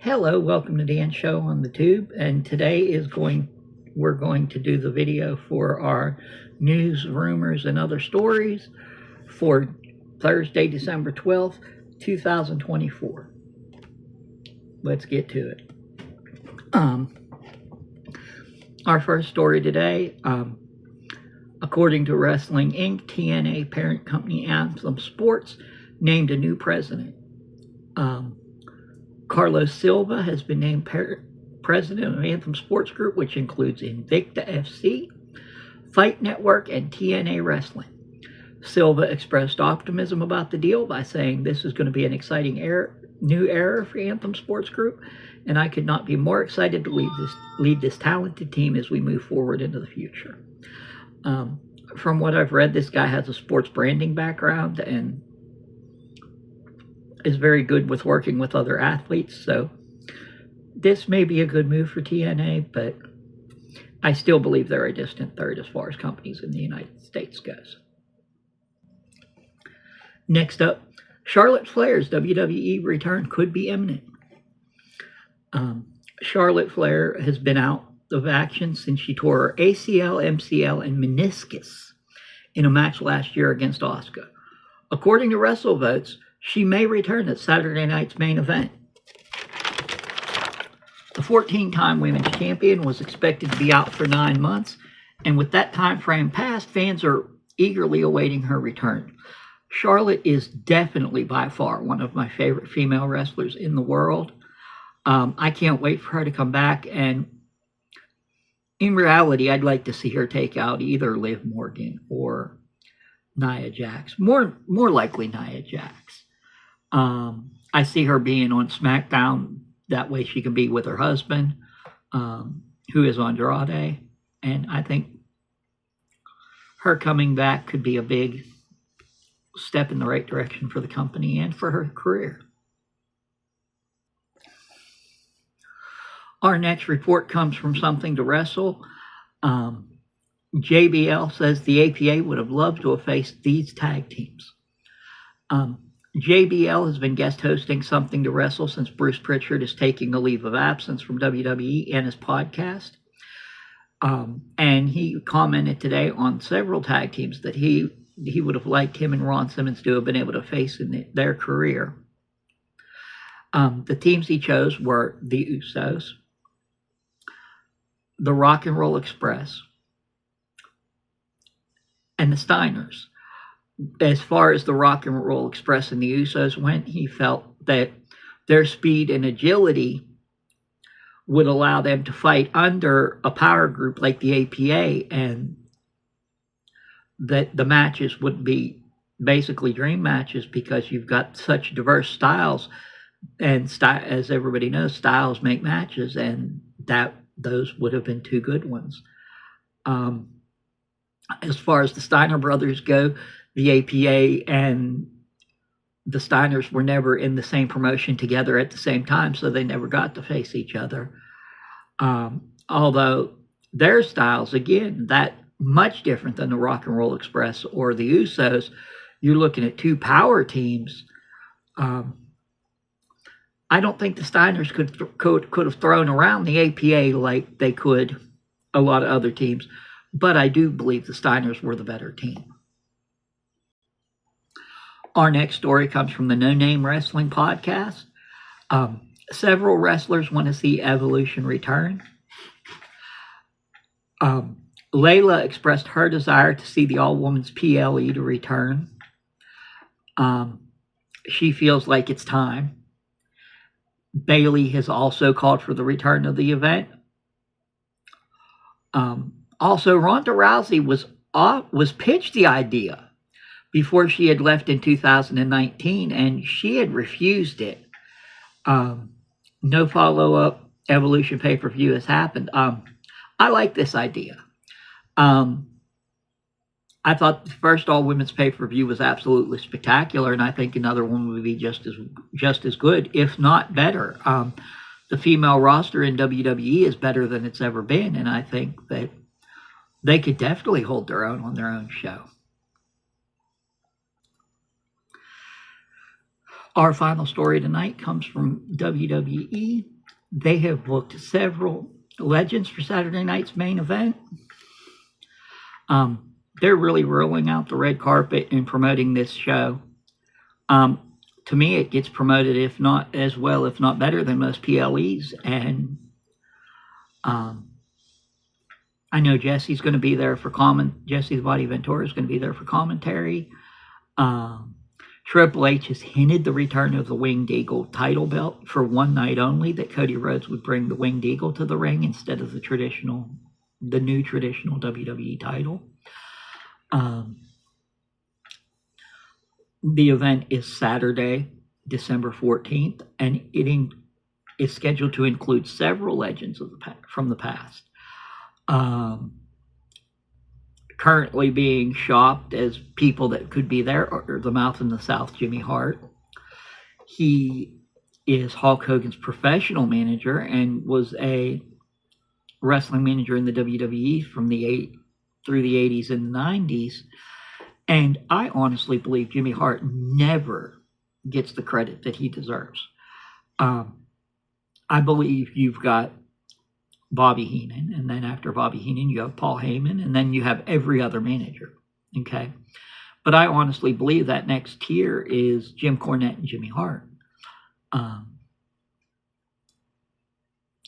Hello, welcome to Dan Show on the Tube, and today we're going to do the video for our news, rumors, and other stories for Thursday, December 12th, 2024. Let's get to it. Our first story today, according to Wrestling Inc., TNA parent company Anthem Sports named a new president. Carlos Silva has been named president of Anthem Sports Group, which includes Invicta FC, Fight Network, and TNA Wrestling. Silva expressed optimism about the deal by saying, "This is going to be an exciting new era for Anthem Sports Group, and I could not be more excited to lead this talented team as we move forward into the future." From what I've read, this guy has a sports branding background and is very good with working with other athletes, so this may be a good move for TNA, but I still believe they're a distant third as far as companies in the United States goes. Next up, Charlotte Flair's WWE return could be imminent. Charlotte Flair has been out of action since she tore her ACL, MCL, and meniscus in a match last year against Asuka. According to WrestleVotes, she may return at Saturday night's main event. The 14-time women's champion was expected to be out for 9 months, and with that time frame passed, fans are eagerly awaiting her return. Charlotte is definitely by far one of my favorite female wrestlers in the world. I can't wait for her to come back, and in reality, I'd like to see her take out either Liv Morgan or Nia Jax. More likely Nia Jax. I see her being on SmackDown. That way she can be with her husband, who is Andrade. And I think her coming back could be a big step in the right direction for the company and for her career. Our next report comes from Something to Wrestle. JBL says the APA would have loved to have faced these tag teams. JBL has been guest hosting Something to Wrestle since Bruce Pritchard is taking a leave of absence from WWE and his podcast. And he commented today on several tag teams that he would have liked him and Ron Simmons to have been able to face in their career. The teams he chose were the Usos, the Rock and Roll Express, and the Steiners. As far as the Rock and Roll Express and the Usos went, he felt that their speed and agility would allow them to fight under a power group like the APA, and that the matches would be basically dream matches because you've got such diverse styles, and as everybody knows, styles make matches, and those would have been two good ones. As far as the Steiner brothers go, the APA and the Steiners were never in the same promotion together at the same time, so they never got to face each other. Although their styles, again, that much different than the Rock and Roll Express or the Usos. You're looking at two power teams. I don't think the Steiners could have thrown around the APA like they could a lot of other teams, but I do believe the Steiners were the better team. Our next story comes from the No Name Wrestling podcast. Several wrestlers want to see Evolution return. Layla expressed her desire to see the all-women's PLE to return. She feels like it's time. Bayley has also called for the return of the event. Also, Ronda Rousey was pitched the idea before she had left in 2019, and she had refused it. No follow-up Evolution pay-per-view has happened. I like this idea. I thought the first all-women's pay-per-view was absolutely spectacular, and I think another one would be just as good, if not better. The female roster in WWE is better than it's ever been, and I think that they could definitely hold their own on their own show. Our final story tonight comes from WWE. They have booked several legends for Saturday night's main event. They're really rolling out the red carpet and promoting this show. To me, it gets promoted, if not as well, if not better than most PLEs. And I know Jesse's going to be there for Jesse the Body Ventura is going to be there for commentary. Triple H has hinted the return of the Winged Eagle title belt for one night only, that Cody Rhodes would bring the Winged Eagle to the ring instead of the new traditional WWE title. The event is Saturday, December 14th, and it is scheduled to include several legends from the past. Currently being shopped as people that could be there are the Mouth in the South, Jimmy Hart. He is Hulk Hogan's professional manager and was a wrestling manager in the WWE through the 80s and the 90s. And I honestly believe Jimmy Hart never gets the credit that he deserves. I believe you've got Bobby Heenan, and then after Bobby Heenan, you have Paul Heyman, and then you have every other manager, okay? But I honestly believe that next tier is Jim Cornette and Jimmy Hart.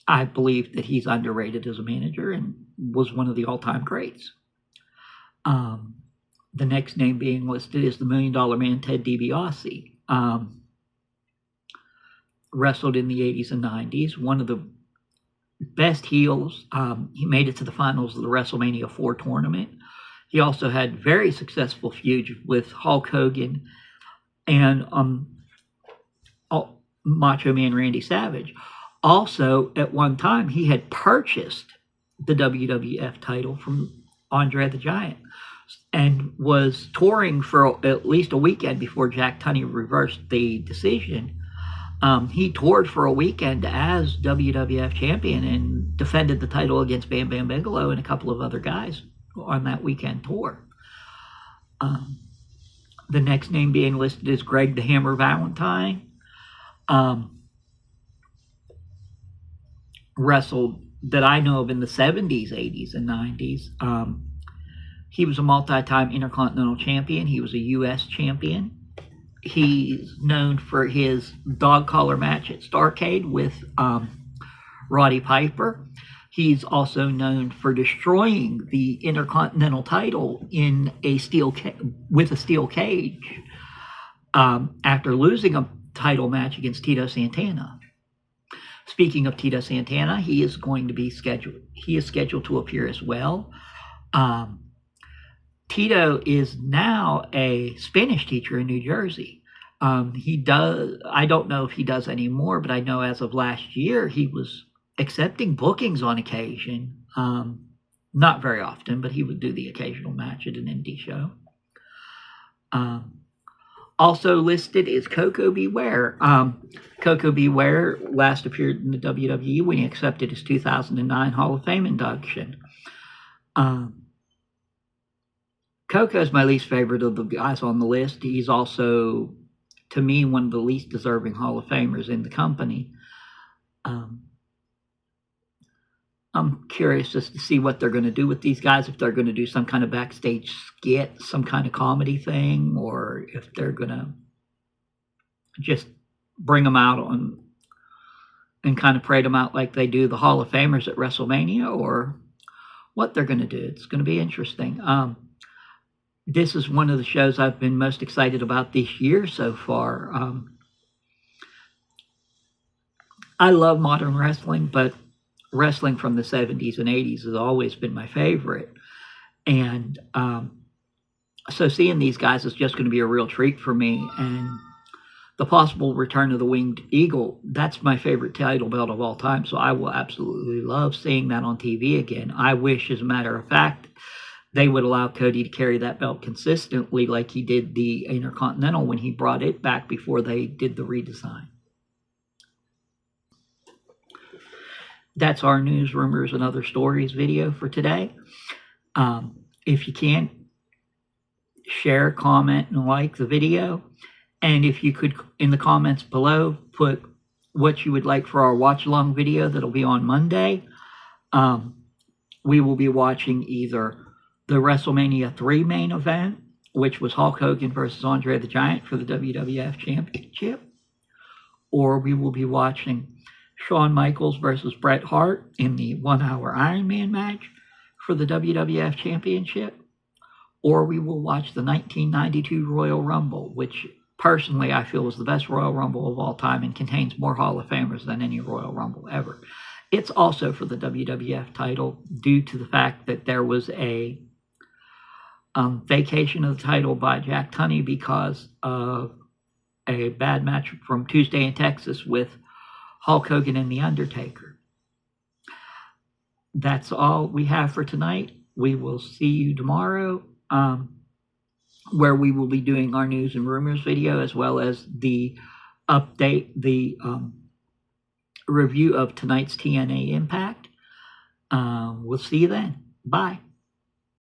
I believe that he's underrated as a manager and was one of the all-time greats. The next name being listed is the $1 Million Man, Ted DiBiase. Wrestled in the 80s and 90s, one of the best heels. He made it to the finals of the WrestleMania 4 tournament. He also had very successful feuds with Hulk Hogan and Macho Man Randy Savage. Also, at one time, he had purchased the WWF title from Andre the Giant and was touring for at least a weekend before Jack Tunney reversed the decision. He toured for a weekend as WWF champion and defended the title against Bam Bam Bigelow and a couple of other guys on that weekend tour. The next name being listed is Greg the Hammer Valentine. Wrestled that I know of in the 70s, 80s, and 90s. He was a multi-time Intercontinental Champion. He was a U.S. champion. He's known for his dog collar match at Starrcade with Roddy Piper. He's also known for destroying the Intercontinental title in with a steel cage after losing a title match against Tito Santana. Speaking of Tito Santana, he is scheduled to appear as well. Tito is now a Spanish teacher in New Jersey. I don't know if he does anymore, but I know as of last year, he was accepting bookings on occasion. Not very often, but he would do the occasional match at an indie show. Also listed is Koko B. Ware. Koko B. Ware last appeared in the WWE when he accepted his 2009 Hall of Fame induction. Koko is my least favorite of the guys on the list. He's also, to me, one of the least deserving Hall of Famers in the company. I'm curious just to see what they're going to do with these guys, if they're going to do some kind of backstage skit, some kind of comedy thing, or if they're going to just bring them out and kind of parade them out like they do the Hall of Famers at WrestleMania, or what they're going to do. It's going to be interesting. This is one of the shows I've been most excited about this year so far. I love modern wrestling, but wrestling from the 70s and 80s has always been my favorite. And so seeing these guys is just going to be a real treat for me. And the possible return of the Winged Eagle, that's my favorite title belt of all time. So I will absolutely love seeing that on TV again. I wish, as a matter of fact, they would allow Cody to carry that belt consistently like he did the Intercontinental when he brought it back before they did the redesign. That's our news, rumors, and other stories video for today. If you can, share, comment, and like the video. And if you could, in the comments below, put what you would like for our watch along video that'll be on Monday. We will be watching either the WrestleMania 3 main event, which was Hulk Hogan versus Andre the Giant for the WWF Championship, or we will be watching Shawn Michaels versus Bret Hart in the 1-hour Iron Man match for the WWF Championship, or we will watch the 1992 Royal Rumble, which personally I feel is the best Royal Rumble of all time and contains more Hall of Famers than any Royal Rumble ever. It's also for the WWF title due to the fact that there was a vacation of the title by Jack Tunney because of a bad match from Tuesday in Texas with Hulk Hogan and The Undertaker. That's all we have for tonight. We will see you tomorrow, where we will be doing our news and rumors video, as well as the update, the review of tonight's TNA Impact. We'll see you then. Bye.